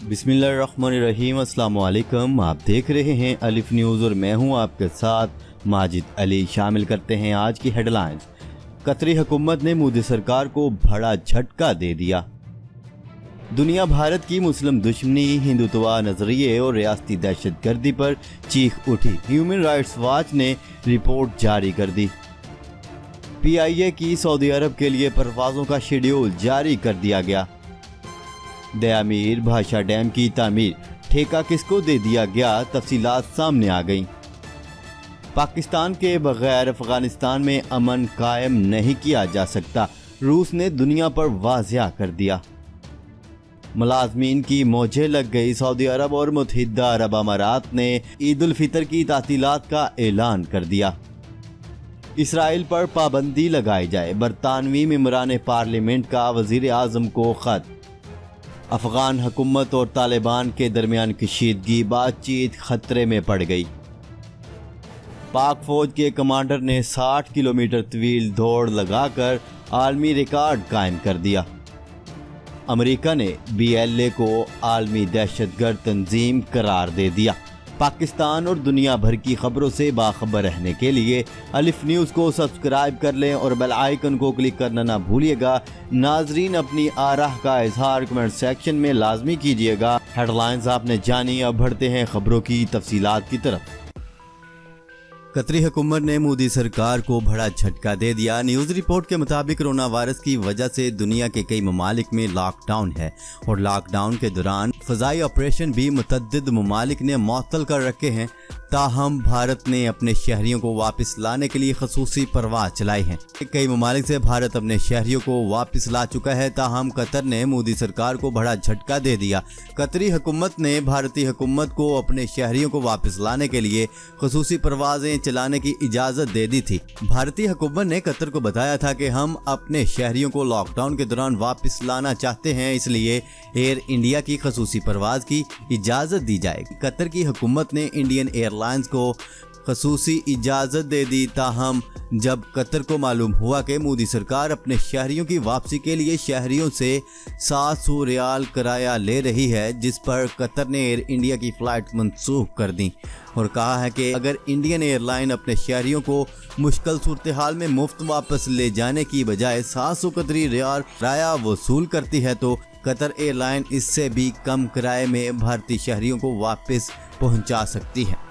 बिस्मिल्लाहिर्रहमानिर्रहीम। अस्सलाम वालेकुम। आप देख रहे हैं अलिफ न्यूज़ और मैं हूं आपके साथ माजिद अली। शामिल करते हैं आज की हेडलाइंस। कतरी हुकूमत ने मोदी सरकार को बड़ा झटका दे दिया। दुनिया भारत की मुस्लिम दुश्मनी, हिंदुत्व नजरिए और रियासती दहशतगर्दी पर चीख उठी। ह्यूमन राइट्स वॉच ने रिपोर्ट जारी कर दी। PIA की सऊदी अरब के लिए परवाज़ों का शेड्यूल जारी कर दिया गया। दयामीर भाषा डैम की तामीर ठेका किसको दे दिया गया, तफसीलात सामने आ गईं। पाकिस्तान के बगैर अफगानिस्तान में अमन कायम नहीं किया जा सकता, रूस ने दुनिया पर वाज़िया कर दिया। मुलाजमीन की मौजें लग गई। सऊदी अरब और मुत्तहिदा अरब अमारात ने ईद उल फितर की तातीलात का ऐलान कर दिया। इसराइल पर पाबंदी लगाई जाए, बरतानवी मेंबरान पार्लियामेंट का वजीर आजम को खत। अफगान हुकूमत और तालिबान के दरमियान कशीदगी, बातचीत खतरे में पड़ गई। पाक फौज के कमांडर ने 60 किलोमीटर तवील दौड़ लगाकर आलमी रिकॉर्ड कायम कर दिया। अमेरिका ने BLA को आलमी दहशतगर्द तंजीम करार दे दिया। पाकिस्तान और दुनिया भर की खबरों से बाखबर रहने के लिए अलिफ न्यूज़ को सब्सक्राइब कर लें और बेल आइकन को क्लिक करना ना भूलिएगा। नाजरीन, अपनी आराह का इजहार कमेंट सेक्शन में लाजमी कीजिएगा। हेडलाइंस आपने जानी, अब बढ़ते हैं खबरों की तफसीलात की तरफ। कतरी हुकूमत ने मोदी सरकार को बड़ा झटका दे दिया। न्यूज़ रिपोर्ट के मुताबिक कोरोना वायरस की वजह से दुनिया के कई ममालिक में लॉकडाउन है और लॉकडाउन के दौरान फ़ज़ाई ऑपरेशन भी मुतअद्दिद ममालिक ने मुअत्तल कर रखे हैं। ताहम भारत ने अपने शहरियों को वापस लाने के लिए खसूसी परवाज़ चलाई हैं। कई ममालिक से भारत अपने शहरियों को वापस ला चुका है। ताहम कतर ने मोदी सरकार को बड़ा झटका दे दिया। कतरी हुकूमत ने भारतीय हुकूमत को अपने शहरियों को वापस लाने के लिए खसूसी परवाज़ें चलाने की इजाज़त दे दी थी। भारतीय हुकूमत ने कतर को बताया था कि हम अपने शहरियों को लॉकडाउन के दौरान वापस लाना चाहते हैं, इसलिए एयर इंडिया की खसूसी परवाज़ की इजाज़त दी जाएगी। कतर की हुकूमत ने इंडियन एयरलाइंस को खसूसी इजाज़त दे दी। ताहम जब कतर को मालूम हुआ कि मोदी सरकार अपने शहरियों की वापसी के लिए शहरियों से 700 रियाल किराया ले रही है, जिस पर कतर ने एयर इंडिया की फ़्लाइट मनसूख कर दी और कहा है कि अगर इंडियन एयरलाइन अपने शहरियों को मुश्किल सूरत हाल में मुफ्त वापस ले जाने की बजाय 700 कतरी रियाल किराया वसूल करती है तो कतर एयरलाइन इससे भी कम किराए में भारतीय शहरियों को वापस पहुंचा सकती है।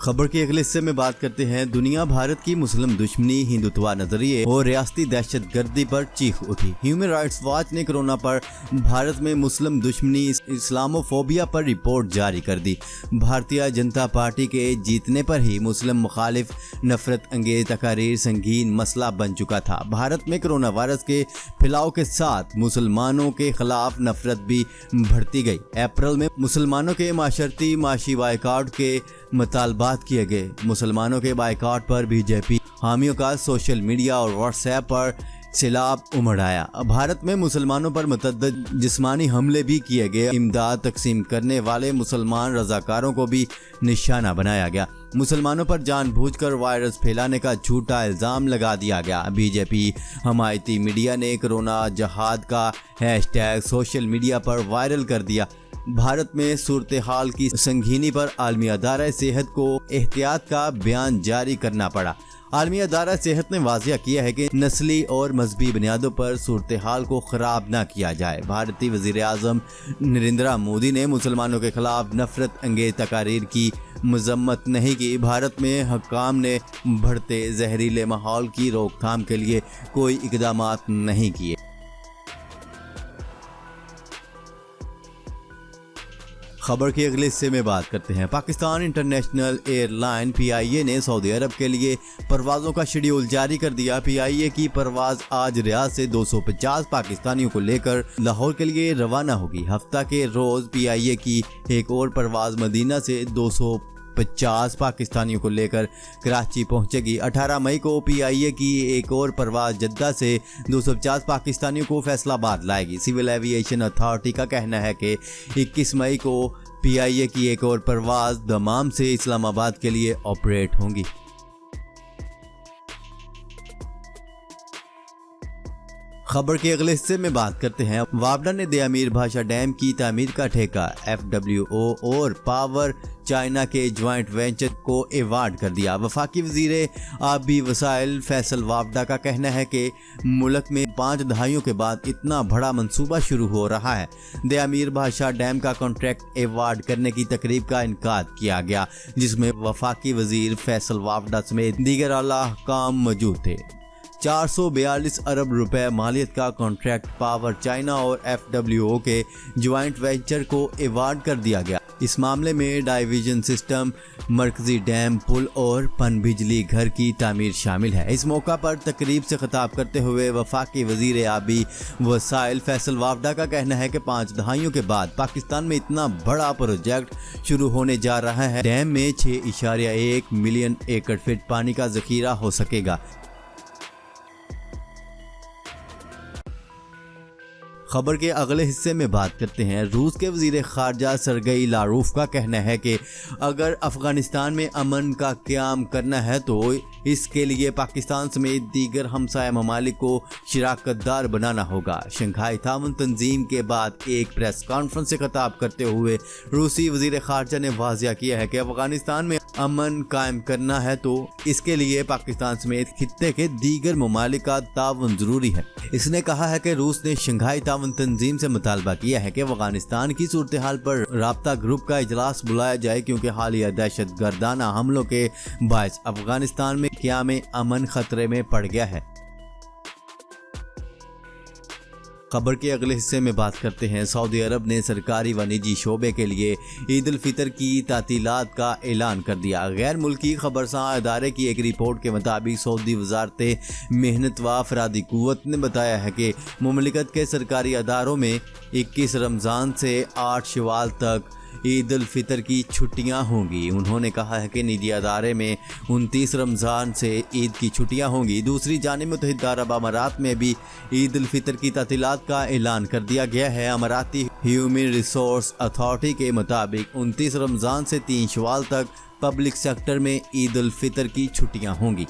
खबर के अगले हिस्से में बात करते हैं। दुनिया भारत की मुस्लिम दुश्मनी, हिंदुत्व नजरिए और रियासती दहशतगर्दी पर चीख उठी। ह्यूमन राइट्स वॉच ने कोरोना पर भारत में मुस्लिम दुश्मनी, इस्लामोफोबिया पर रिपोर्ट जारी कर दी। भारतीय जनता पार्टी के जीतने पर ही मुस्लिम मुखालिफ नफरत अंगेज तकारीर संगीन मसला बन चुका था। भारत में कोरोना वायरस के फैलाव के साथ मुसलमानों के खिलाफ नफरत भी बढ़ती गई। अप्रैल में मुसलमानों के माशरती माशी बायकॉट के मुतालबात किए गए। मुसलमानों के बायकॉट पर BJP हामियों का सोशल मीडिया और व्हाट्सएप पर सैलाब उमड़ आया। भारत में मुसलमानों पर मुतअद्दिद जिस्मानी हमले भी किए गए। इमदाद तकसीम करने वाले मुसलमान रजाकारों को भी निशाना बनाया गया। मुसलमानों पर जानबूझकर वायरस फैलाने का झूठा इल्ज़ाम लगा दिया गया। BJP हमायती मीडिया ने कोरोना जहाद का हैशटैग सोशल मीडिया पर वायरल कर दिया। भारत में सूरत हाल की संगीनी पर आलमी अदारा सेहत को एहतियात का बयान जारी करना पड़ा। आलमी अदारा सेहत ने वाज़िया किया है कि नस्ली और मजहबी बुनियादों पर सूरत हाल को ख़राब न किया जाए। भारतीय वज़ीर आज़म नरेंद्र मोदी ने मुसलमानों के खिलाफ नफरत अंगेज तकारीर की मजम्मत नहीं की। भारत में हुक्काम ने बढ़ते जहरीले माहौल की रोकथाम के लिए कोई इक़दामात नहीं किए। खबर के अगले हिस्से में बात करते हैं। पाकिस्तान इंटरनेशनल एयरलाइन PIA ने सऊदी अरब के लिए परवाज़ों का शेड्यूल जारी कर दिया। PIA की परवाज़ आज रियाद से 250 पाकिस्तानियों को लेकर लाहौर के लिए रवाना होगी। हफ्ता के रोज़ PIA की एक और परवाज़ मदीना से 250 पाकिस्तानियों को लेकर कराची पहुंचेगी। 18 मई को PIA की एक और परवाज़ जद्दा से 250 पाकिस्तानियों को फैसलाबाद लाएगी। सिविल एविएशन अथॉरिटी का कहना है कि 21 मई को PIA की एक और परवाज़ दमाम से इस्लामाबाद के लिए ऑपरेट होंगी। खबर के अगले हिस्से में बात करते हैं। वापडा ने दयामीर भाषा डैम की तामीर का ठेका FWO और पावर चाइना के ज्वाइंट वेंचर को अवार्ड कर दिया। वफाकी वजीर आबी वसाइल फैसल वापडा का कहना है कि मुल्क में 5 दहाइयों के बाद इतना बड़ा मंसूबा शुरू हो रहा है। दयामीर भाषा डैम का कॉन्ट्रैक्ट अवार्ड करने की तकरीब का इनकाद किया गया, जिसमें वफाकी वजीर फैसल वापडा समेत दीगर आला हुकाम मौजूद थे। 442 अरब रुपए मालियत का कॉन्ट्रैक्ट पावर चाइना और FWO के ज्वाइंट वेंचर को अवार्ड कर दिया गया। इस मामले में डाइविजन सिस्टम, मरकजी डैम, पुल और पन बिजली घर की तामीर शामिल है। इस मौका पर तकरीब से खिताब करते हुए वफाकी वजीर आबी वसाइल फैसल वापडा का कहना है कि 5 दहाइयों के बाद पाकिस्तान में इतना बड़ा प्रोजेक्ट शुरू होने जा रहा है। डैम में 6.1 मिलियन एकड़ फीट पानी का जखीरा हो सकेगा। खबर के अगले हिस्से में बात करते हैं। रूस के वजीर खारजा सरगई लारूफ का कहना है कि अगर अफगानिस्तान में अमन का क़याम करना है तो इसके लिए पाकिस्तान समेत दीगर हमसाया ममालिक को शराकतदार बनाना होगा। शंघाई ताउन तंजीम के बाद एक प्रेस कॉन्फ्रेंस से खिताब करते हुए रूसी वजीर खारजा ने वाज़िया किया है कि अफगानिस्तान में अमन कायम करना है तो इसके लिए पाकिस्तान समेत खित्ते के दीगर ममालिक का ताउन जरूरी है। इसने कहा है कि रूस ने शंघाई ताउन तंजीम से मुतालबा किया है कि अफगानिस्तान की सूरत हाल पर राब्ता ग्रुप का इजलास बुलाया जाए, क्योंकि हालिया दहशत गर्दाना हमलों के बायस अफगानिस्तान में क़याम अमन खतरे में पड़ गया है। खबर के अगले हिस्से में बात करते हैं। सऊदी अरब ने सरकारी व निजी शोबे के लिए ईद उल फितर की तातीलात का ऐलान कर दिया। गैर मुल्की खबरसां अदारे की एक रिपोर्ट के मुताबिक सऊदी वजारत मेहनत व अफरादी कुव्वत ने बताया है कि मुमलिकत के सरकारी अदारों में 21 रमज़ान से 8 शवाल तक ईद उल फितर की छुट्टियां होंगी। उन्होंने कहा है कि निजी अदारे में 29 रमज़ान से ईद की छुट्टियां होंगी। दूसरी जानिब मुत्तहिदा अरब अमारात में भी ईद उल फितर की तातीलात का ऐलान कर दिया गया है। अमाराती ह्यूमन रिसोर्स अथॉरिटी के मुताबिक 29 रमज़ान से 3 शवाल तक पब्लिक सेक्टर में ईद उल फितर की छुट्टियां होंगी।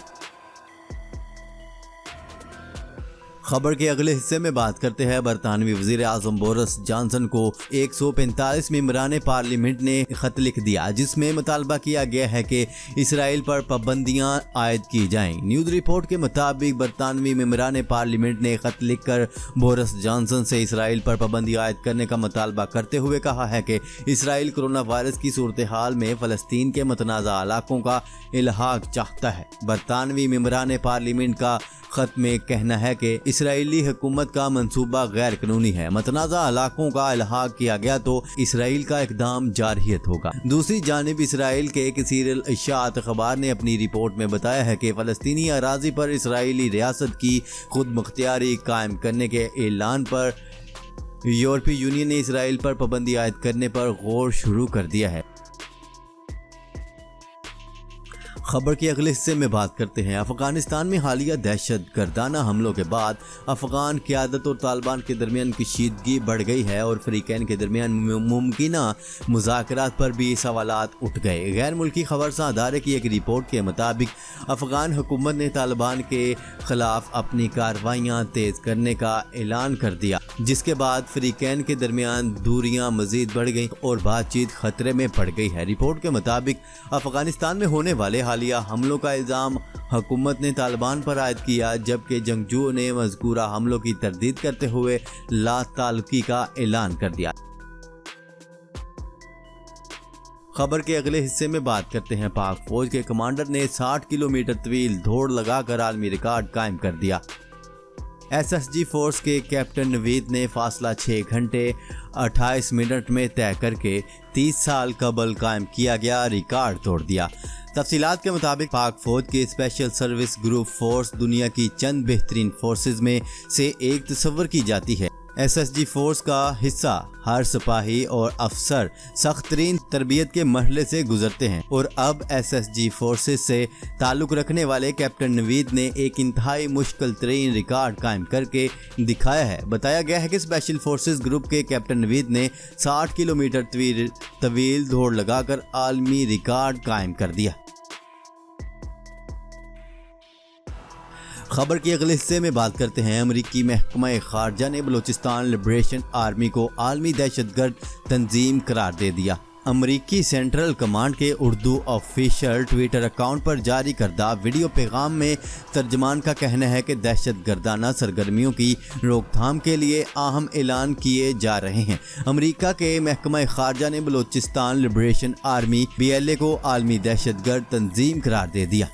खबर के अगले हिस्से में बात करते हैं। बरतानवी वजीर आजम बोरिस जॉनसन को 145 मेंबरान पार्लियामेंट ने खत लिख दिया, जिसमें मुतालबा किया गया है कि इसराइल पर पाबंदियां आयद की जाएं। न्यूज़ रिपोर्ट के मुताबिक बरतानवी मेंबरान पार्लियामेंट ने खत लिखकर बोरिस जॉनसन से इसराइल पर पाबंदी आयद करने का मुतालबा करते हुए कहा है कि इसराइल कोरोना वायरस की सूरत हाल में फ़लस्तीन के मतनाज़ा इलाकों का इल्हाक चाहता है। बरतानवी मेंबरान पार्लियामेंट का खत में कहना है कि इसराइली हुकूमत का मंसूबा गैर कानूनी है। मतनाज़ा इलाकों का इल्हाक किया गया तो इसराइल का इक़दाम जारहियत होगा। दूसरी जानिब इसराइल के कसीर इशाअत अखबार ने अपनी रिपोर्ट में बताया है कि फ़लस्तीनी अराज़ी पर इसराइली रियासत की खुद मुख्तियारी कायम करने के ऐलान पर यूरोपीय यूनियन ने इसराइल पर पाबंदी आयद करने पर गौर शुरू कर दिया है। खबर के अगले हिस्से में बात करते हैं। अफगानिस्तान में हालिया दहशत गर्दाना हमलों के बाद अफगान क़यादत और तालिबान के दरमियान कशीदगी बढ़ गई है और फ़रीक़ैन के दरमियान मुमकिना मुज़ाकरात पर भी सवालात उठ गए। गैर मुल्की खबरसां अदारे की एक रिपोर्ट के मुताबिक अफगान हुकूमत ने तालिबान के ख़िलाफ़ अपनी कार्रवाइयाँ तेज़ करने का ऐलान कर दिया, जिसके बाद फ़रीक़ैन के दरमियान दूरियाँ मज़ीद बढ़ गई और बातचीत ख़तरे में पड़ गई है। रिपोर्ट के मुताबिक अफगानिस्तान में होने वाले हालिया हमलों का इल्ज़ाम हुकूमत ने तालिबान पर आयद किया, जबकि जंगजुओं ने मज़कूरा हमलों की तरदीद करते हुए ला ताल्लुकी का ऐलान कर दिया। खबर के अगले हिस्से में बात करते हैं। पाक फौज के कमांडर ने 60 किलोमीटर तवील दौड़ लगाकर आलमी रिकॉर्ड कायम कर दिया। SSG फोर्स के कैप्टन नवीद ने फासला 6 घंटे 28 मिनट में तय करके 30 साल कबल कायम किया गया रिकॉर्ड तोड़ दिया। तफसीलात के मुताबिक पाक फौज के स्पेशल सर्विस ग्रुप फोर्स दुनिया की चंद बेहतरीन फोर्सेज में से एक तस्वर की जाती है। SSG फोर्स का हिस्सा हर सिपाही और अफसर सख्त तरीन तरबियत के मरहले से गुजरते हैं और अब SSG फोर्सेस से ताल्लुक़ रखने वाले कैप्टन नवीद ने एक इंतहाई मुश्किल तरीन रिकॉर्ड कायम करके दिखाया है। बताया गया है कि स्पेशल फोर्सेस ग्रुप के कैप्टन नवीद ने 60 किलोमीटर तवील दौड़ लगाकर आलमी रिकॉर्ड कायम कर दिया। खबर के अगले हिस्से में बात करते हैं। अमरीकी महकमा खारजा ने बलूचिस्तान लिबरेशन आर्मी को आलमी दहशतगर्द तंजीम करार दे दिया। अमरीकी सेंट्रल कमांड के उर्दू ऑफिशियल ट्विटर अकाउंट पर जारी करदा वीडियो पैगाम में तर्जमान का कहना है कि दहशतगर्दाना सरगर्मियों की रोकथाम के लिए अहम ऐलान किए जा रहे हैं। अमरीका के महकमा खारजा ने बलूचिस्तान लिबरेशन आर्मी BLA को आलमी दहशतगर्द तंजीम करार दे दिया।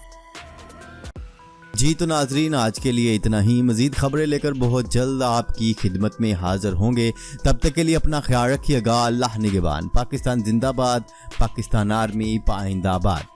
जी तो नाजरीन, आज के लिए इतना ही। मज़ीद खबरें लेकर बहुत जल्द आपकी खिदमत में हाजिर होंगे। तब तक के लिए अपना ख्याल रखिएगा। अल्लाह निगहबान। पाकिस्तान जिंदाबाद। पाकिस्तान आर्मी पाइंदाबाद।